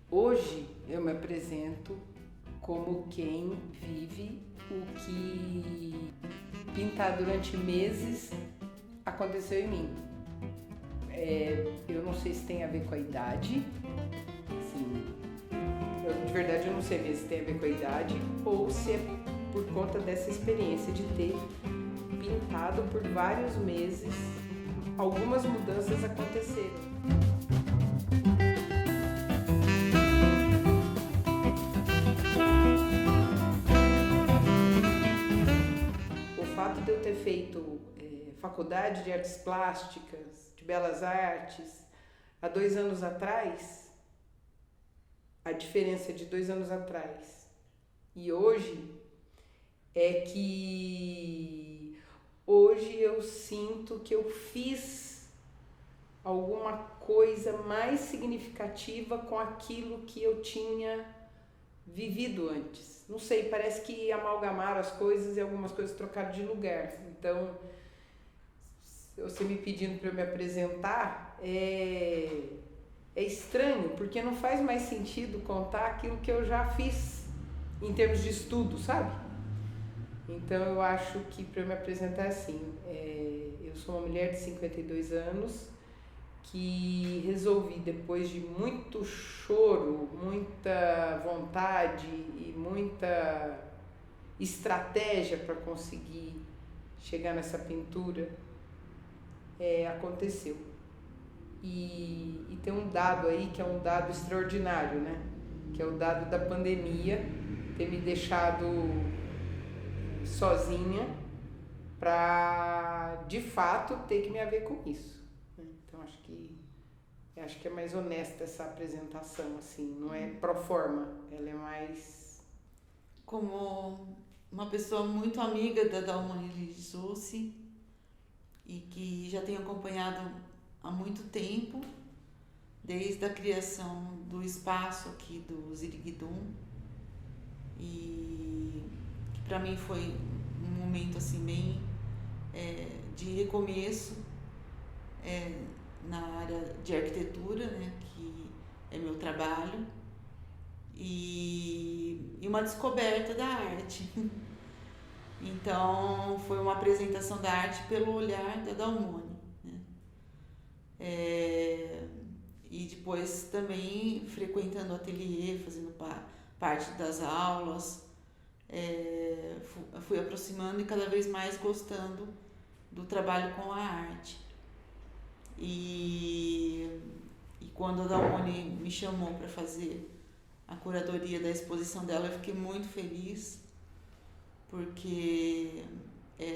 Hoje eu me apresento como quem vive o que pintar durante meses aconteceu em mim. Eu não sei se tem a ver com a idade, assim, de verdade eu não sei mesmo se tem a ver com a idade ou se é por conta dessa experiência de ter pintado por vários meses. Algumas mudanças aconteceram. O fato de eu ter feito faculdade de artes plásticas, de belas artes, há 2 anos atrás, a diferença de 2 anos atrás e hoje é que hoje eu sinto que eu fiz alguma coisa mais significativa com aquilo que eu tinha vivido antes. Não sei, parece que amalgamaram as coisas e algumas coisas trocaram de lugar. Então, você me pedindo para eu me apresentar é estranho, porque não faz mais sentido contar aquilo que eu já fiz em termos de estudo, sabe? Então eu acho que para eu me apresentar assim, eu sou uma mulher de 52 anos que resolvi, depois de muito choro, muita vontade e muita estratégia para conseguir chegar nessa pintura, aconteceu. E tem um dado aí que é um dado extraordinário, né? Que é o dado da pandemia ter me deixado sozinha para de fato ter que me haver com isso. Então acho que é mais honesta essa apresentação, assim, não é pro forma, ela é mais Como uma pessoa muito amiga da Dalmone Ligiucci e que já tenho acompanhado há muito tempo, desde a criação do espaço aqui do Ziriguidum, e que para mim foi um momento assim bem de recomeço na área de arquitetura, né, que é meu trabalho, e uma descoberta da arte. Então foi uma apresentação da arte pelo olhar da Dalmone, né? E depois também frequentando o ateliê, fazendo parte das aulas, fui aproximando e cada vez mais gostando do trabalho com a arte. E quando a Dalmone me chamou para fazer a curadoria da exposição dela, eu fiquei muito feliz, porque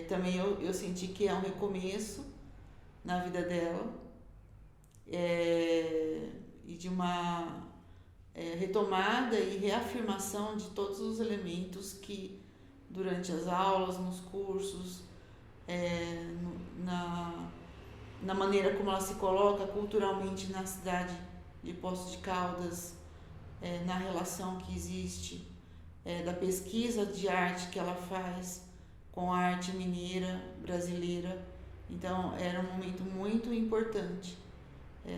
também eu senti que é um recomeço na vida dela, e de uma retomada e reafirmação de todos os elementos que durante as aulas, nos cursos, na maneira como ela se coloca culturalmente na cidade de Poços de Caldas, na relação que existe da pesquisa de arte que ela faz com a arte mineira brasileira. Então era um momento muito importante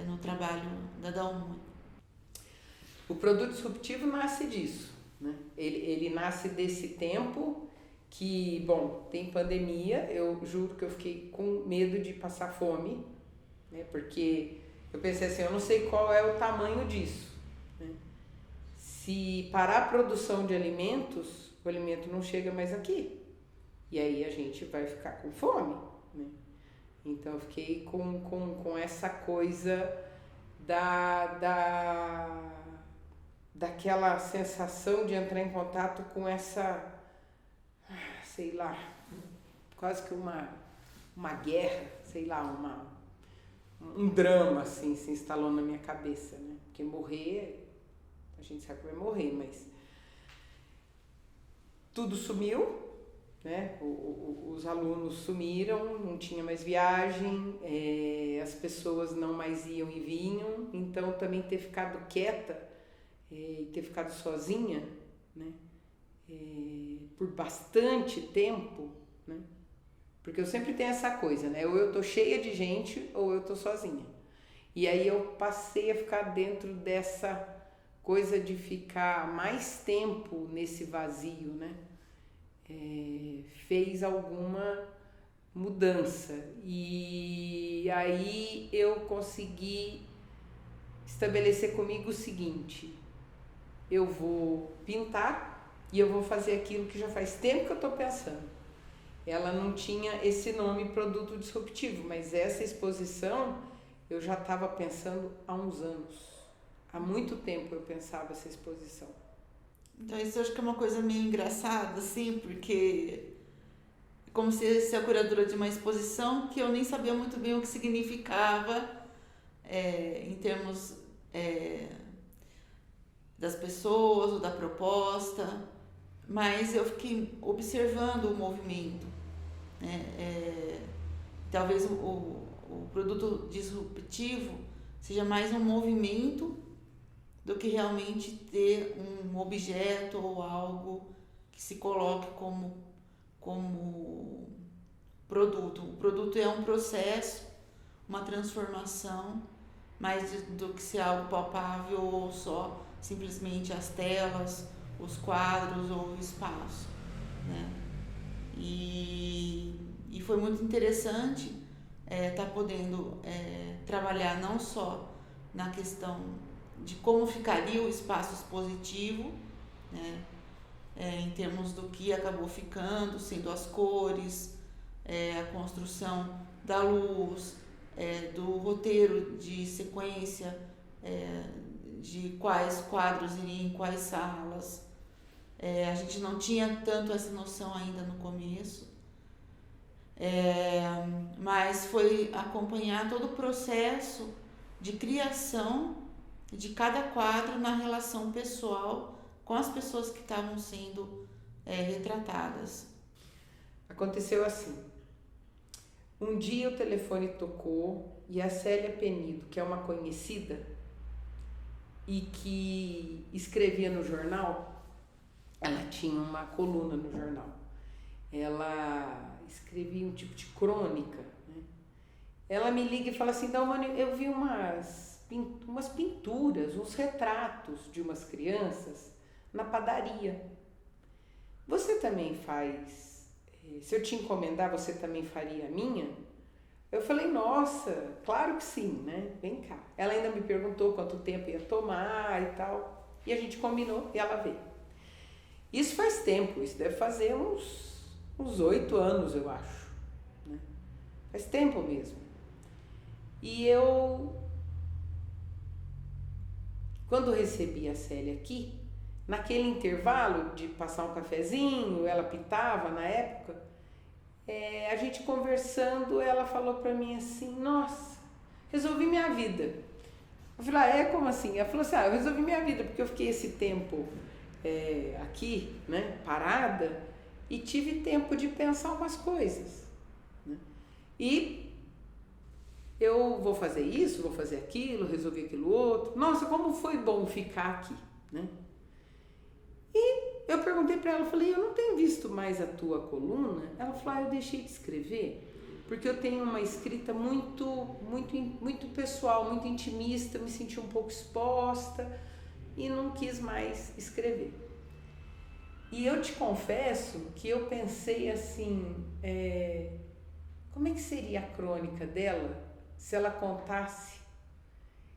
no trabalho da Dalmone. O produto disruptivo nasce disso, né? Ele nasce desse tempo que, bom, tem pandemia, eu juro que eu fiquei com medo de passar fome, né? Porque eu pensei assim, eu não sei qual é o tamanho disso, né? Se parar a produção de alimentos, o alimento não chega mais aqui, e aí a gente vai ficar com fome, né? Então eu fiquei com essa coisa daquela sensação de entrar em contato com essa, sei lá, quase que uma guerra, sei lá, um drama assim se instalou na minha cabeça, né? Porque morrer, a gente sabe que vai morrer, mas tudo sumiu, né? Os alunos sumiram, não tinha mais viagem, as pessoas não mais iam e vinham, então também ter ficado quieta e ter ficado sozinha, né? Por bastante tempo, né? Porque eu sempre tenho essa coisa, né? Ou eu tô cheia de gente ou eu tô sozinha. E aí eu passei a ficar dentro dessa coisa de ficar mais tempo nesse vazio, né? Fez alguma mudança. E aí eu consegui estabelecer comigo o seguinte: eu vou pintar e eu vou fazer aquilo que já faz tempo que eu estou pensando. Ela não tinha esse nome, produto disruptivo, mas essa exposição eu já estava pensando há uns anos. Há muito tempo eu pensava essa exposição. Então isso eu acho que é uma coisa meio engraçada, assim, porque como se ser a curadora de uma exposição que eu nem sabia muito bem o que significava em termos das pessoas ou da proposta, mas eu fiquei observando o movimento, né? Talvez o produto disruptivo seja mais um movimento do que realmente ter um objeto ou algo que se coloque como produto. O produto é um processo, uma transformação, mais do que ser algo palpável ou só simplesmente as telas, os quadros ou o espaço, né? E foi muito interessante estar podendo trabalhar não só na questão de como ficaria o espaço expositivo, né? Em termos do que acabou ficando, sendo as cores, a construção da luz, do roteiro de sequência, de quais quadros iriam em quais salas. A gente não tinha tanto essa noção ainda no começo, mas foi acompanhar todo o processo de criação de cada quadro na relação pessoal com as pessoas que estavam sendo retratadas. Aconteceu assim: um dia o telefone tocou e a Célia Penido, que é uma conhecida e que escrevia no jornal, ela tinha uma coluna no jornal, ela escrevia um tipo de crônica, né? Ela me liga e fala assim: Dalmani, eu vi umas pinturas, uns retratos de umas crianças na padaria. Você também faz? Se eu te encomendar, você também faria a minha? Eu falei: nossa, claro que sim, né? Vem cá. Ela ainda me perguntou quanto tempo ia tomar e tal. E a gente combinou e ela veio. Isso faz tempo, isso deve fazer uns 8 anos, eu acho, né? Faz tempo mesmo. E eu, quando recebi a Célia aqui, naquele intervalo de passar um cafezinho, ela pitava na época, a gente conversando, ela falou pra mim assim: nossa, resolvi minha vida. Eu falei: como assim? Ela falou assim: eu resolvi minha vida porque eu fiquei esse tempo aqui, né, parada, e tive tempo de pensar umas coisas, né? E eu vou fazer isso, vou fazer aquilo, resolver aquilo outro. Nossa, como foi bom ficar aqui, né? E eu perguntei para ela, falei: eu não tenho visto mais a tua coluna? Ela falou: eu deixei de escrever porque eu tenho uma escrita muito pessoal, muito intimista, me senti um pouco exposta e não quis mais escrever. E eu te confesso que eu pensei assim, como é que seria a crônica dela se ela contasse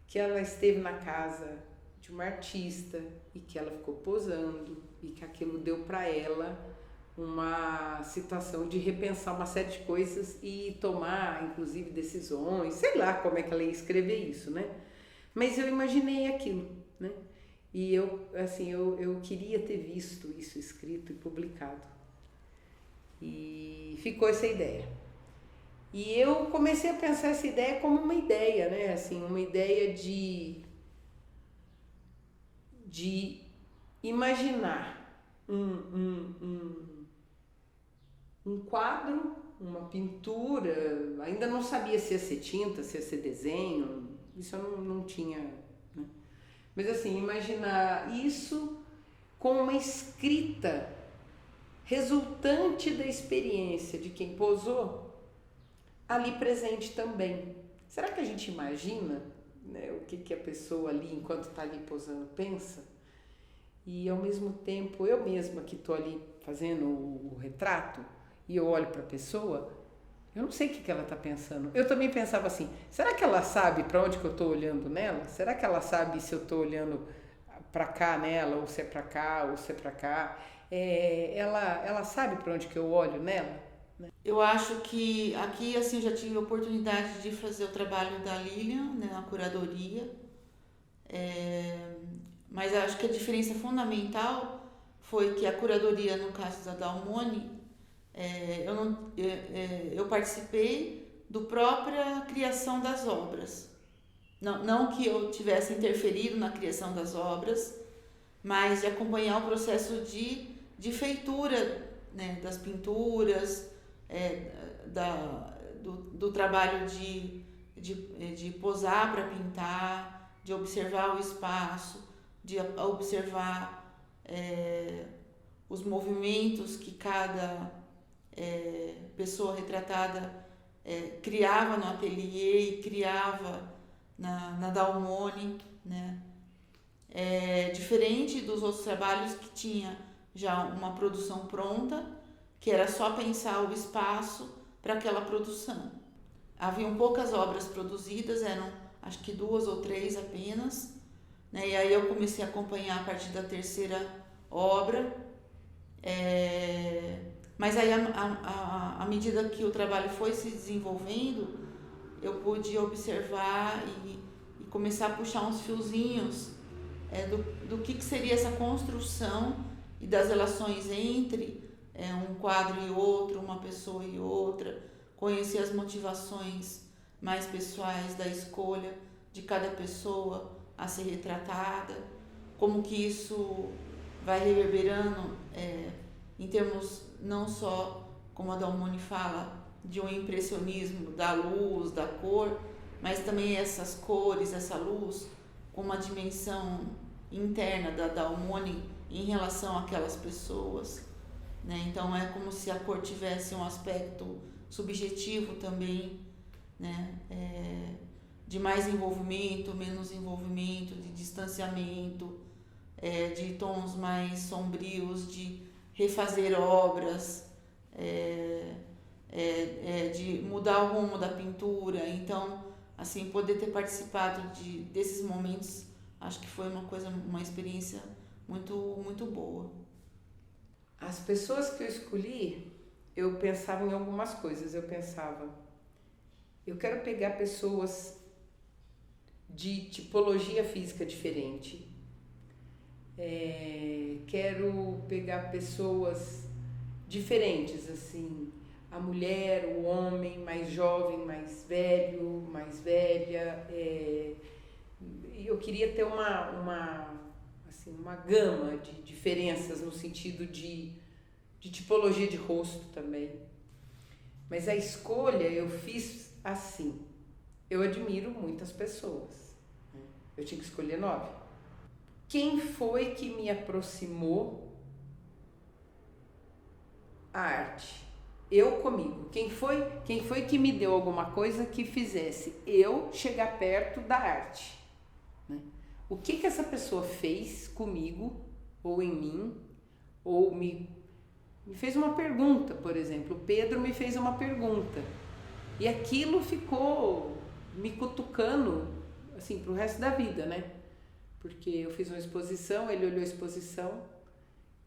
que ela esteve na casa de uma artista e que ela ficou posando e que aquilo deu para ela uma situação de repensar uma série de coisas e tomar, inclusive, decisões, sei lá como é que ela ia escrever isso, né? Mas eu imaginei aquilo, né? E eu queria ter visto isso escrito e publicado. E ficou essa ideia. E eu comecei a pensar essa ideia como uma ideia, né? Assim, uma ideia de imaginar um quadro, uma pintura. Ainda não sabia se ia ser tinta, se ia ser desenho, isso eu não tinha, né? Mas assim, imaginar isso com uma escrita resultante da experiência de quem posou ali presente também. Será que a gente imagina né, o que a pessoa ali, enquanto está ali posando, pensa. E ao mesmo tempo, eu mesma que estou ali fazendo o retrato e eu olho para a pessoa, eu não sei o que ela está pensando. Eu também pensava assim, será que ela sabe para onde que eu estou olhando nela? Será que ela sabe se eu estou olhando para cá nela, ou se é para cá, ou se é para cá? Ela sabe para onde que eu olho nela? Eu acho que aqui, assim, eu já tive a oportunidade de fazer o trabalho da Lilian, né, na curadoria, mas eu acho que a diferença fundamental foi que a curadoria, no caso da Dalmone, eu participei do própria criação das obras. Não que eu tivesse interferido na criação das obras, mas de acompanhar o processo de feitura, né, das pinturas, do trabalho de posar para pintar, de observar o espaço, de observar os movimentos que cada pessoa retratada criava no ateliê e criava na Dalmone, né? Diferente dos outros trabalhos que tinha já uma produção pronta, que era só pensar o espaço para aquela produção. Haviam poucas obras produzidas, eram acho que 2 ou 3 apenas, né? E aí eu comecei a acompanhar a partir da terceira obra, mas aí à medida que o trabalho foi se desenvolvendo, eu pude observar e começar a puxar uns fiozinhos do que seria essa construção e das relações entre um quadro e outro, uma pessoa e outra, conhecer as motivações mais pessoais da escolha de cada pessoa a ser retratada, como que isso vai reverberando em termos não só, como a Dalmone fala, de um impressionismo da luz, da cor, mas também essas cores, essa luz, com uma dimensão interna da Dalmone em relação àquelas pessoas, né? Então é como se a cor tivesse um aspecto subjetivo também, né? De mais envolvimento, menos envolvimento, de distanciamento, de tons mais sombrios, de refazer obras, de mudar o rumo da pintura. Então, assim, poder ter participado desses momentos, acho que foi uma experiência muito, muito boa. As pessoas que eu escolhi, eu pensava em algumas coisas. Eu quero pegar pessoas de tipologia física diferente. Quero pegar pessoas diferentes, assim, a mulher, o homem, mais jovem, mais velho, mais velha. Eu queria ter uma gama de diferenças no sentido de tipologia de rosto também. Mas a escolha eu fiz assim. Eu admiro muitas pessoas. Eu tinha que escolher 9. Quem foi que me aproximou à arte? Eu comigo. Quem foi que me deu alguma coisa que fizesse eu chegar perto da arte? Né? O que essa pessoa fez comigo, ou em mim, ou me fez uma pergunta, por exemplo. O Pedro me fez uma pergunta. E aquilo ficou me cutucando, assim, pro resto da vida, né? Porque eu fiz uma exposição, ele olhou a exposição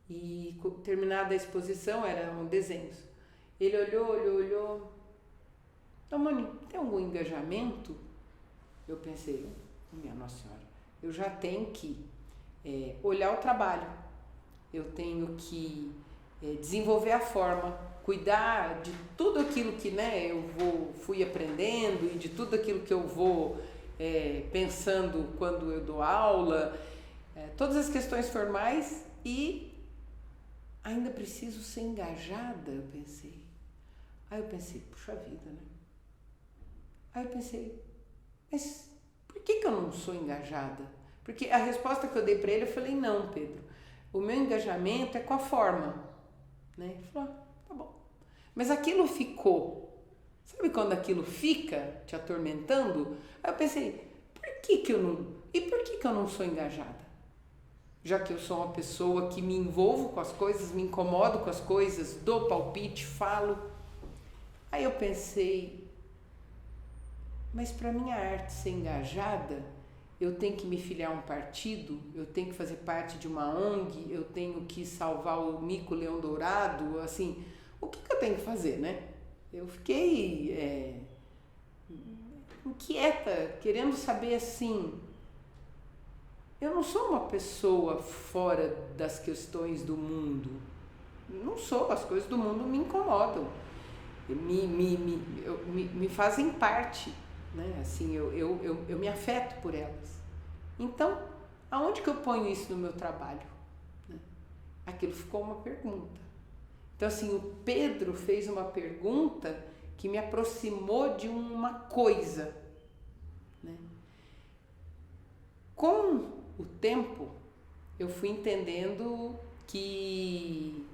e terminada a exposição, eram desenhos. Ele olhou. Então, mãe, tem algum engajamento? Eu pensei, minha Nossa Senhora, eu já tenho que olhar o trabalho, eu tenho que desenvolver a forma, cuidar de tudo aquilo que, né, fui aprendendo e de tudo aquilo que eu vou pensando quando eu dou aula, todas as questões formais, e ainda preciso ser engajada, eu pensei. Aí eu pensei, puxa vida, né? Aí eu pensei, mas por que eu não sou engajada? Porque a resposta que eu dei para ele, eu falei, não, Pedro, o meu engajamento é com a forma, né? Ele falou, tá bom. Mas aquilo ficou. Sabe quando aquilo fica te atormentando? Aí eu pensei, por que eu não sou engajada? Já que eu sou uma pessoa que me envolvo com as coisas, me incomodo com as coisas, dou palpite, falo. Aí eu pensei, mas para minha arte ser engajada, eu tenho que me filiar a um partido, eu tenho que fazer parte de uma ONG, eu tenho que salvar o mico-leão dourado, assim, o que eu tenho que fazer, né? Eu fiquei inquieta, querendo saber assim, eu não sou uma pessoa fora das questões do mundo, não sou, as coisas do mundo me incomodam, me fazem parte, né? Assim, eu me afeto por elas. Então, aonde que eu ponho isso no meu trabalho? Né? Aquilo ficou uma pergunta. Então, assim, o Pedro fez uma pergunta que me aproximou de uma coisa. Né? Com o tempo, eu fui entendendo que,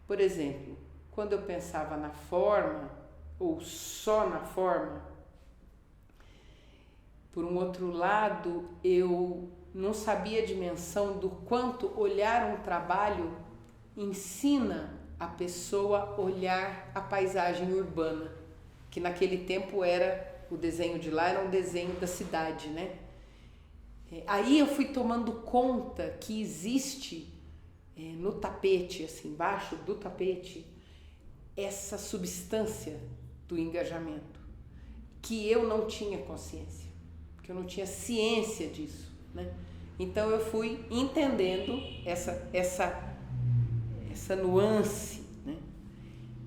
por exemplo, quando eu pensava na forma, ou só na forma, por um outro lado, eu não sabia a dimensão do quanto olhar um trabalho ensina a pessoa a olhar a paisagem urbana, que naquele tempo era, o desenho de lá era um desenho da cidade, né? Aí eu fui tomando conta que existe no tapete, assim, embaixo do tapete, essa substância do engajamento, que eu não tinha consciência, que eu não tinha ciência disso, né? Então eu fui entendendo essa nuance, né?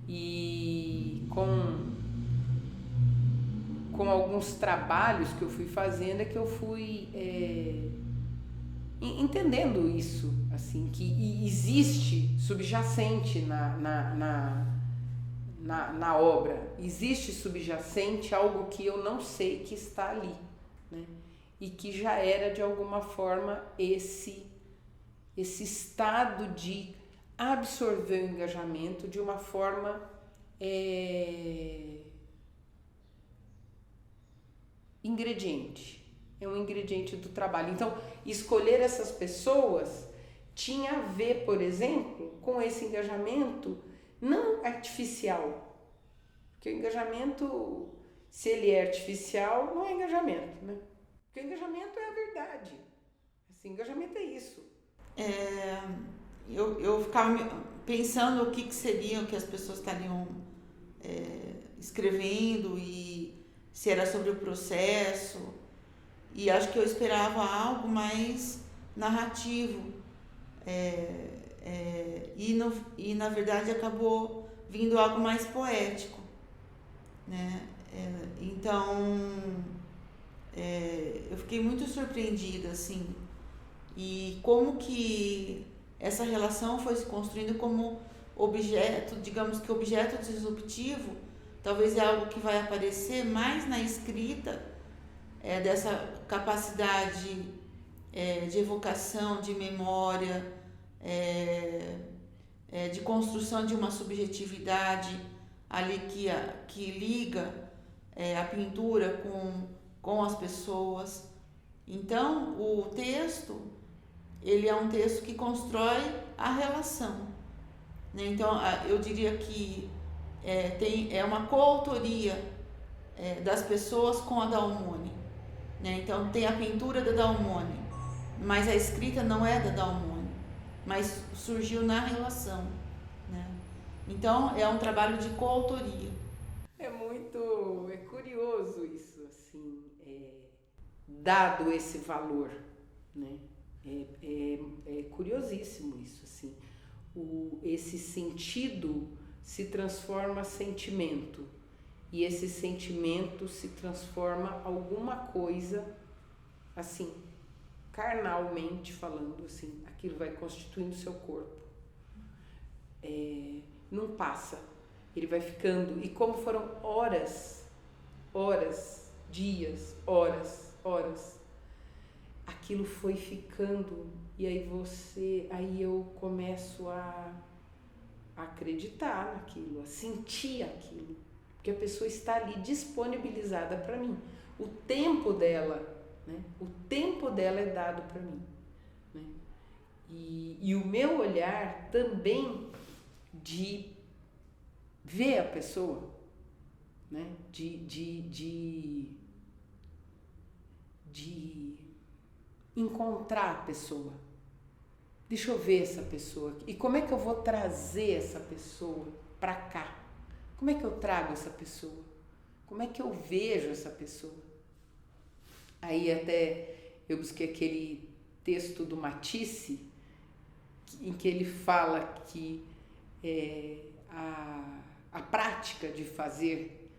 E com alguns trabalhos que eu fui fazendo é que eu fui entendendo isso, assim, que existe subjacente na obra, existe subjacente algo que eu não sei que está ali, né? E que já era de alguma forma esse estado de absorver o engajamento de uma forma ingrediente, é um ingrediente do trabalho. Então, escolher essas pessoas tinha a ver, por exemplo, com esse engajamento não artificial, porque o engajamento, se ele é artificial, não é engajamento, né? Porque o engajamento é a verdade. Assim, engajamento é isso. Eu ficava pensando o que seria o que as pessoas estariam escrevendo e se era sobre o processo, e acho que eu esperava algo mais narrativo, e na verdade acabou vindo algo mais poético, né? Então eu fiquei muito surpreendida, assim, e como que essa relação foi se construindo como objeto, digamos que objeto disruptivo, talvez é algo que vai aparecer mais na escrita, dessa capacidade de evocação, de memória, de construção de uma subjetividade ali que liga a pintura com as pessoas. Então, o texto, ele é um texto que constrói a relação, né? Então, eu diria que é uma coautoria das pessoas com a Dalmone, né? Então, tem a pintura da Dalmone, mas a escrita não é da Dalmone, mas surgiu na relação, né? Então, é um trabalho de coautoria. É curioso isso, assim, dado esse valor, né? É curiosíssimo isso, assim. Esse sentido se transforma sentimento, e esse sentimento se transforma alguma coisa, assim, carnalmente falando, assim, aquilo vai constituindo seu corpo. Não passa, ele vai ficando, e como foram horas, dias, horas, aquilo foi ficando, e aí eu começo a acreditar naquilo, a sentir aquilo, porque a pessoa está ali disponibilizada para mim. O tempo dela né? O tempo dela é dado para mim, né? E o meu olhar também de ver a pessoa, né? De encontrar a pessoa. Deixa eu ver essa pessoa aqui. E como é que eu vou trazer essa pessoa para cá? Como é que eu trago essa pessoa? Como é que eu vejo essa pessoa? Aí até eu busquei aquele texto do Matisse, em que ele fala que a prática de fazer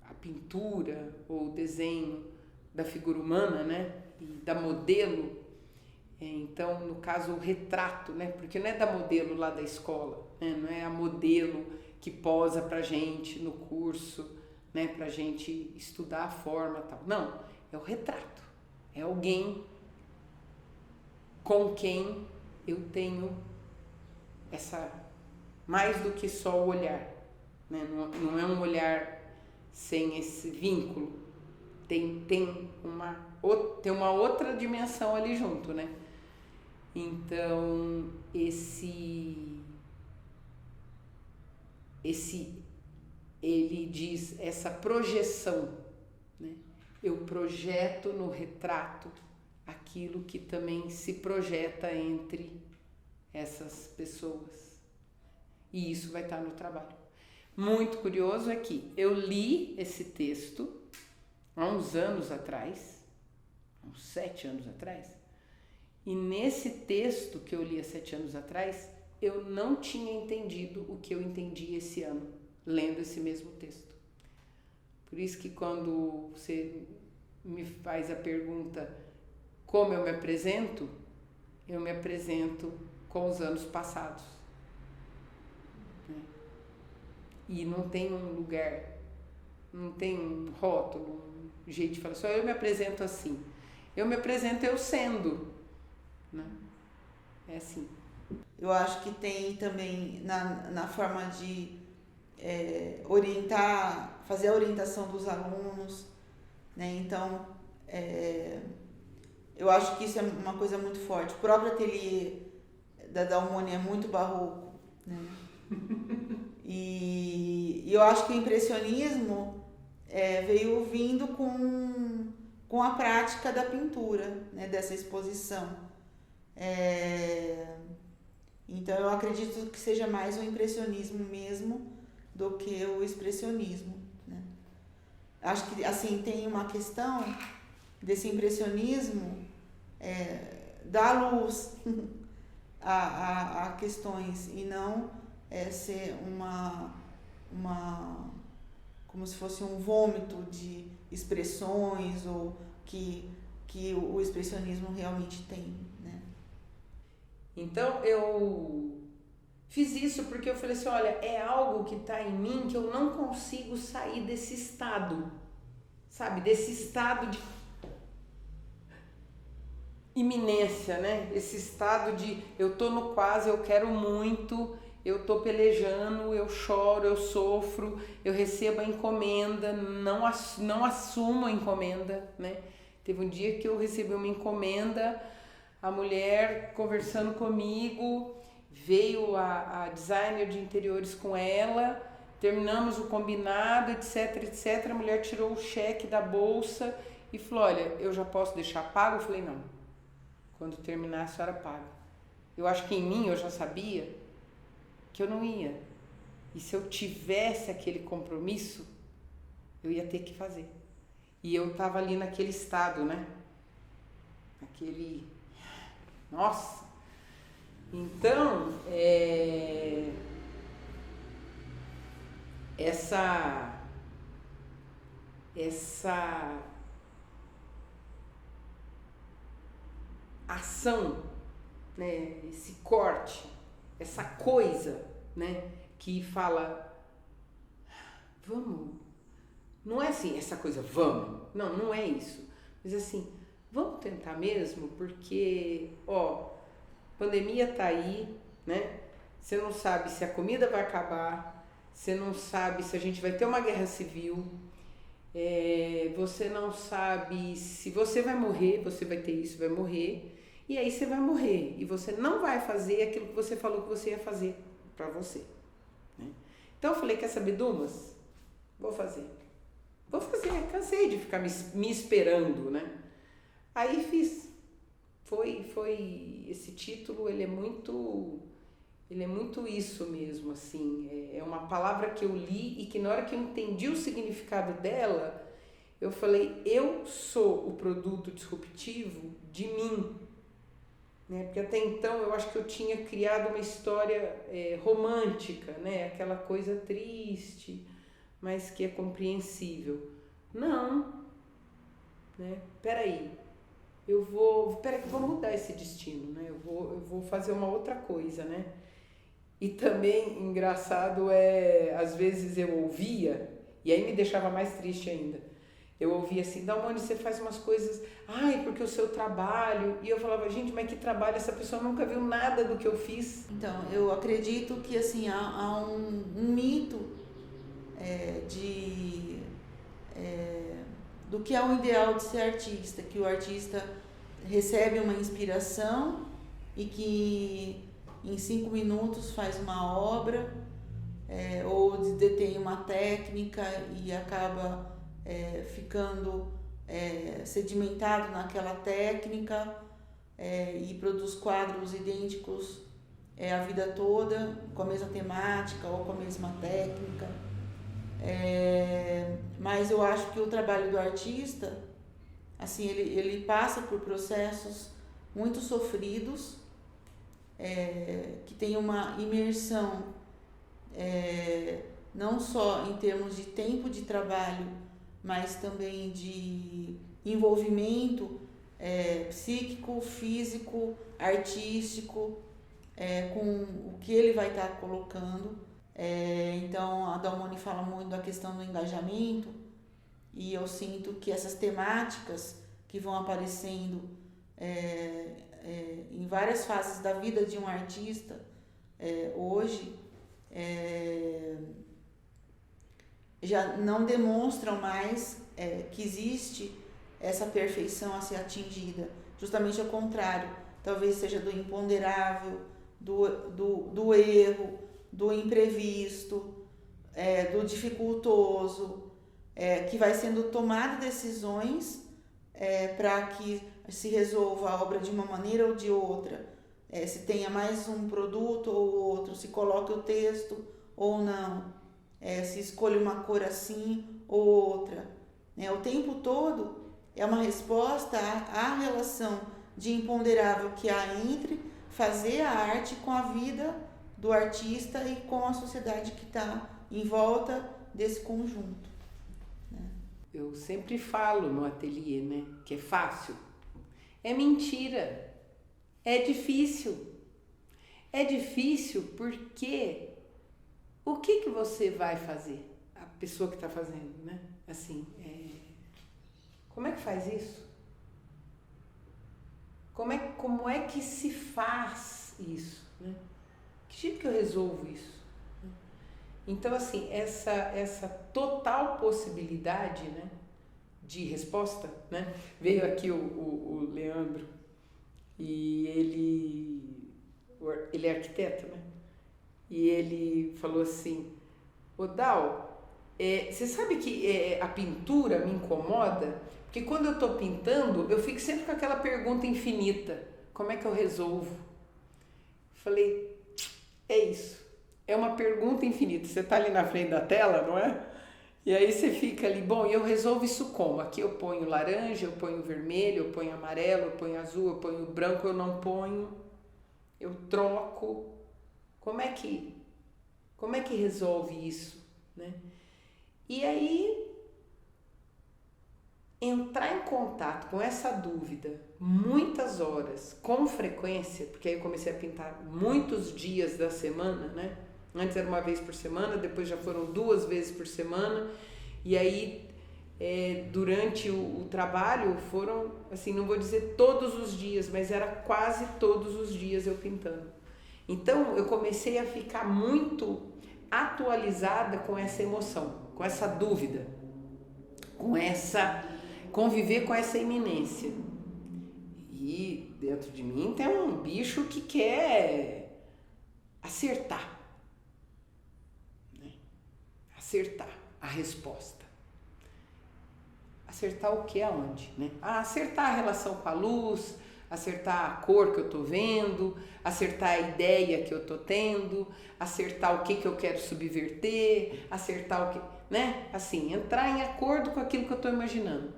a pintura ou o desenho da figura humana, né, e da modelo, então no caso o retrato, né, porque não é da modelo lá da escola, né, não é a modelo que posa pra gente no curso, né, pra gente estudar a forma e tal, não, é o retrato, é alguém com quem eu tenho essa, mais do que só o olhar, né? Não é um olhar sem esse vínculo, tem uma outra dimensão ali junto, né? Então, ele diz essa projeção, né? Eu projeto no retrato aquilo que também se projeta entre essas pessoas. E isso vai estar no trabalho. Muito curioso é que eu li esse texto há uns anos atrás, uns 7 anos atrás, e nesse texto que eu li há 7 anos atrás, eu não tinha entendido o que eu entendi esse ano, lendo esse mesmo texto. Por isso que quando você me faz a pergunta como eu me apresento com os anos passados. E não tem um lugar, não tem um rótulo, um jeito de falar, só eu me apresento assim. Eu me apresento eu sendo, né? É assim. Eu acho que tem também na forma de orientar, fazer a orientação dos alunos, né? Então, eu acho que isso é uma coisa muito forte. O próprio ateliê da Dalmone é muito barroco, né? E eu acho que o impressionismo veio vindo com a prática da pintura, né? Dessa exposição. Então eu acredito que seja mais o impressionismo mesmo do que o expressionismo, né? Acho que assim tem uma questão desse impressionismo dar luz a questões e não ser uma como se fosse um vômito de expressões ou que o expressionismo realmente tem, né? Então eu fiz isso porque eu falei assim, olha, é algo que está em mim que eu não consigo sair desse estado, sabe? Desse estado de iminência, né? Esse estado de eu tô no quase, eu quero muito, eu tô pelejando, eu choro, eu sofro, eu recebo a encomenda, não assumo a encomenda, né? Teve um dia que eu recebi uma encomenda, a mulher conversando comigo, veio a designer de interiores com ela, terminamos o combinado, etc, etc. A mulher tirou o cheque da bolsa e falou, olha, eu já posso deixar pago? Eu falei, não, quando terminar a senhora paga. Eu acho que em mim eu já sabia que eu não ia. E se eu tivesse aquele compromisso, eu ia ter que fazer. E eu tava ali naquele estado, né? Aquele... Nossa! Então, essa ação, né? Esse corte, essa coisa, né? Que fala, vamos, não é assim, essa coisa, vamos, não é isso, mas assim, vamos tentar mesmo, porque, pandemia tá aí, né? Você não sabe se a comida vai acabar, você não sabe se a gente vai ter uma guerra civil, Você não sabe se você vai morrer, você vai ter isso, vai morrer, e aí você vai morrer, e você não vai fazer aquilo que você falou que você ia fazer pra você, né? Então eu falei, quer saber, Dumas? Vou fazer, cansei de ficar me esperando, né? Aí fiz. Foi esse título, ele é muito isso mesmo, assim, é uma palavra que eu li e que na hora que eu entendi o significado dela, eu falei, eu sou o produto disruptivo de mim, né? Porque até então eu acho que eu tinha criado uma história romântica, né? Aquela coisa triste, mas que é compreensível. Não, né? Peraí, eu vou mudar esse destino, né? Eu vou fazer uma outra coisa, né? E também, engraçado, às vezes eu ouvia, e aí me deixava mais triste ainda. Eu ouvia assim, Dalmone, você faz umas coisas, porque o seu trabalho. E eu falava, gente, mas que trabalho? Essa pessoa nunca viu nada do que eu fiz. Então, eu acredito que assim, há um mito do que é o ideal de ser artista, que o artista recebe uma inspiração e que em 5 minutos faz uma obra, ou detém uma técnica e acaba ficando sedimentado naquela técnica, e produz quadros idênticos a vida toda, com a mesma temática ou com a mesma técnica. Mas eu acho que o trabalho do artista, assim, ele passa por processos muito sofridos, que tem uma imersão, não só em termos de tempo de trabalho, mas também de envolvimento psíquico, físico, artístico, com o que ele vai estar colocando. Então a Dalmone fala muito da questão do engajamento, e eu sinto que essas temáticas que vão aparecendo em várias fases da vida de um artista hoje já não demonstram mais que existe essa perfeição a ser atingida, justamente ao contrário, talvez seja do imponderável, do erro, do imprevisto, do dificultoso, que vai sendo tomado decisões para que se resolva a obra de uma maneira ou de outra, se tenha mais um produto ou outro, se coloque o texto ou não, se escolhe uma cor assim ou outra. O tempo todo é uma resposta à relação de imponderável que há entre fazer a arte com a vida do artista e com a sociedade que está em volta desse conjunto, né? Eu sempre falo no ateliê, né, que é fácil. É mentira. É difícil. É difícil porque o que você vai fazer? A pessoa que está fazendo, né? Assim, como é que faz isso? Como é que se faz isso, né? Que jeito que eu resolvo isso? Então, assim, essa total possibilidade, né, de resposta, né? Veio aqui o Leandro, e ele é arquiteto, né? E ele falou assim, ô Dal, você sabe que a pintura me incomoda? Porque quando eu estou pintando, eu fico sempre com aquela pergunta infinita, como é que eu resolvo? Falei, é isso, é uma pergunta infinita, você está ali na frente da tela, não é? E aí você fica ali, bom, e eu resolvo isso como? Aqui eu ponho laranja, eu ponho vermelho, eu ponho amarelo, eu ponho azul, eu ponho branco, eu não ponho, eu troco. Como é que resolve isso, né? E aí, entrar em contato com essa dúvida muitas horas, com frequência, porque aí eu comecei a pintar muitos dias da semana, né? Antes era uma vez por semana, depois já foram 2 vezes por semana, e aí durante o trabalho foram, assim, não vou dizer todos os dias, mas era quase todos os dias eu pintando. Então eu comecei a ficar muito atualizada com essa emoção, com essa dúvida, conviver com essa iminência. E dentro de mim tem um bicho que quer acertar, né? Acertar a resposta. Acertar o que, aonde, né? Acertar a relação com a luz, acertar a cor que eu estou vendo, acertar a ideia que eu estou tendo, acertar o que eu quero subverter, acertar o que, né? Assim, entrar em acordo com aquilo que eu estou imaginando.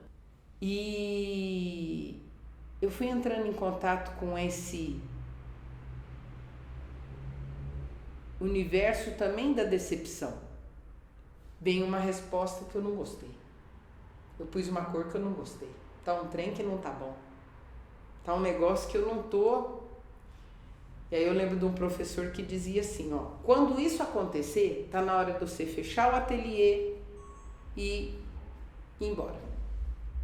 E eu fui entrando em contato com esse universo também da decepção. Vem uma resposta que eu não gostei. Eu pus uma cor que eu não gostei. Tá um trem que não tá bom. Tá um negócio que eu não tô. E aí eu lembro de um professor que dizia assim, ó, quando isso acontecer, tá na hora de você fechar o ateliê e ir embora.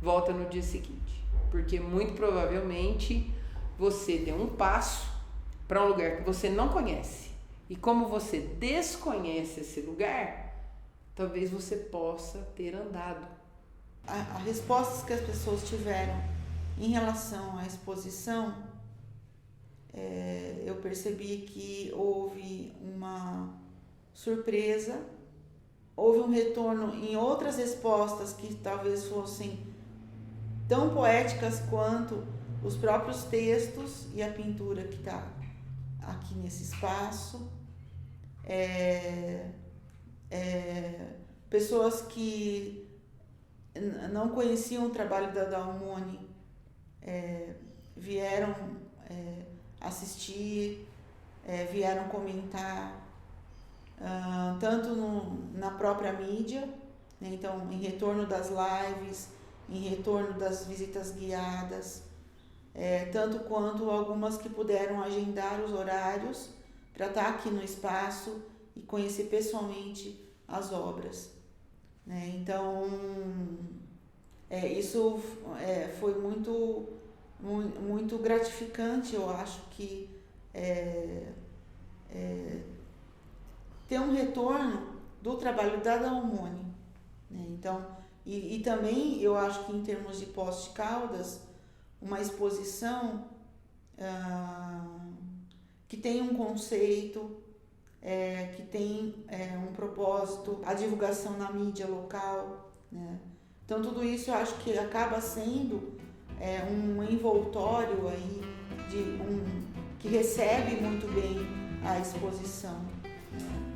Volta no dia seguinte. Porque muito provavelmente você deu um passo para um lugar que você não conhece. E como você desconhece esse lugar, talvez você possa ter andado. As respostas que as pessoas tiveram em relação à exposição, eu percebi que houve uma surpresa, houve um retorno em outras respostas que talvez fossem tão poéticas quanto os próprios textos e a pintura que está aqui nesse espaço. Pessoas que não conheciam o trabalho da Dalmone vieram assistir, vieram comentar, tanto na própria mídia, né? Então, em retorno das lives, em retorno das visitas guiadas, tanto quanto algumas que puderam agendar os horários para estar aqui no espaço e conhecer pessoalmente as obras, né? Então, isso foi muito gratificante. Eu acho que ter um retorno do trabalho da Dalmone, né? Então, e também eu acho que em termos de Poços de Caldas, uma exposição que tem um conceito, que tem um propósito, a divulgação na mídia local, né? Então tudo isso eu acho que acaba sendo um envoltório aí que recebe muito bem a exposição, né?